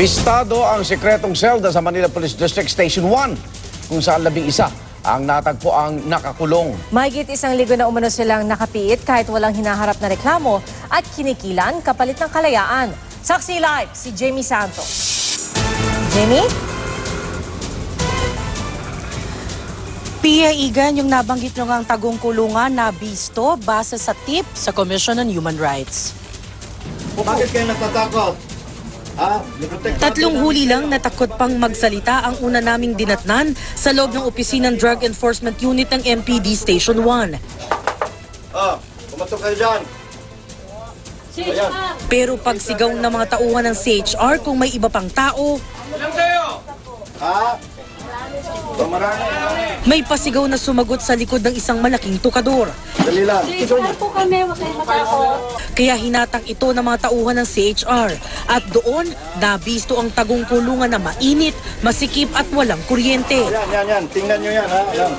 Bistado ang sekretong selda sa Manila Police District Station 1 kung saan 11 ang natagpo ang nakakulong. Mahigit 1 linggo na umano silang nakapiit kahit walang hinaharap na reklamo at kinikilan kapalit ng kalayaan. Saksi live si Jamie Santos. Jamie? Pia Igan, yung nabanggit nyo ngang tagong kulungan na bisto base sa tip sa Commission on Human Rights. Bakit kayo natatakot? 3 huli lang na takot pang magsalita ang una naming dinatnan sa loob ng opisinang Drug Enforcement Unit ng MPD Station 1. Pumatok kayo dyan. Pero pagsigaw ng mga tauhan ng CHR kung may iba pang tao, may pasigaw na sumagot sa likod ng isang malaking tukador. Dali lang. CHR po kami, wag kayong matakot. Kaya hinatang ito ng mga tauhan ng CHR. At doon, nabisto ang tagong kulungan na mainit, masikip at walang kuryente. Yan. Tingnan nyo yan, ha? Yan.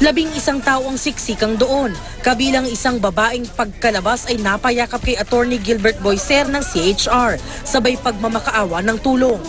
11 tao ang siksikang doon. Kabilang isang babaeng pagkalabas ay napayakap kay Attorney Gilbert Boyser ng CHR, sabay pagmamakaawa ng tulong.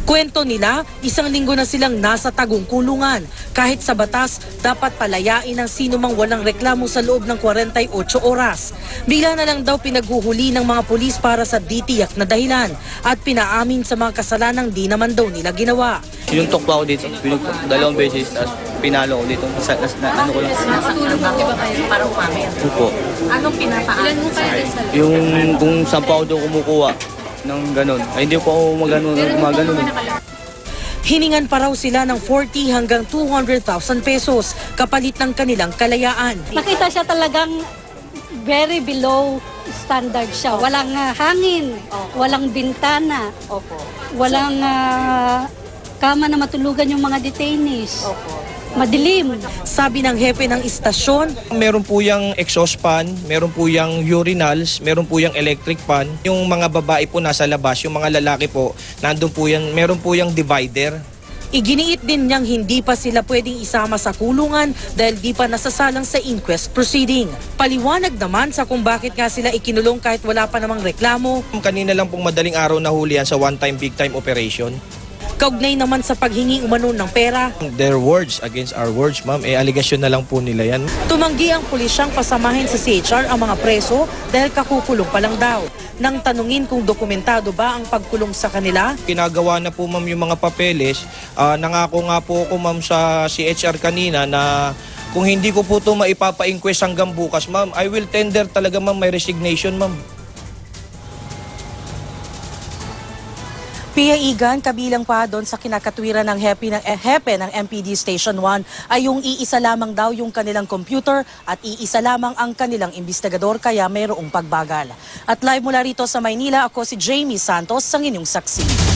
Kwento nila, 1 linggo na silang nasa tagong kulungan. Kahit sa batas, dapat palayain ang sino mang walang reklamo sa loob ng 48 oras. Bigla na lang daw pinaghuhuli ng mga pulis para sa di-tiyak na dahilan at pinaamin sa mga kasalanang di naman daw nila ginawa. Sinuntok pa ako dito, dalawang beses, tapos pinalo ko dito. Ano ko lang. Nakatulong ba kayo para umamin? Opo. Anong pinapaan? Ilan mo kayo din sa Yung kung saan pa ako doon kumukuha ng ganun. Ay hindi po ako maganon. Hiningan pa raw sila ng 40 hanggang 200,000 pesos kapalit ng kanilang kalayaan. Nakita siya talagang very below standard siya. Walang hangin, walang bintana, walang kama na matulugan yung mga detainees. Madilim. Sabi ng hepe ng istasyon, meron po yung exhaust fan, meron po yung urinals, meron po yung electric fan. Yung mga babae po nasa labas, yung mga lalaki po, nandun po yan, meron po yung divider. iginiit din niyang hindi pa sila pwedeng isama sa kulungan dahil di pa nasasalang sa inquest proceeding. Paliwanag naman sa kung bakit nga sila ikinulong kahit wala pa namang reklamo. Kanina lang pong madaling araw na hulihan sa one-time big-time operation. Kaugnay naman sa paghingi umano ng pera. Their words against our words, ma'am, aligasyon na lang po nila yan. Tumanggi ang pulisyang pasamahin sa CHR ang mga preso dahil kakukulong pa lang daw. Nang tanungin kung dokumentado ba ang pagkulong sa kanila. Pinagawa na po, ma'am, yung mga papeles. Nangako nga po ako, ma'am, sa CHR kanina na kung hindi ko po ito maipapa-inquest hanggang bukas, ma'am, I will tender talaga, ma'am, my resignation, ma'am. Pia Igan, kabilang pa doon sa kinakatwiran ng hepe ng MPD Station 1 ay yung iisa lamang daw yung kanilang computer at iisa lamang ang kanilang investigador kaya mayroong pagbagal. At live mula rito sa Maynila, ako si Jamie Santos, ang inyong saksi.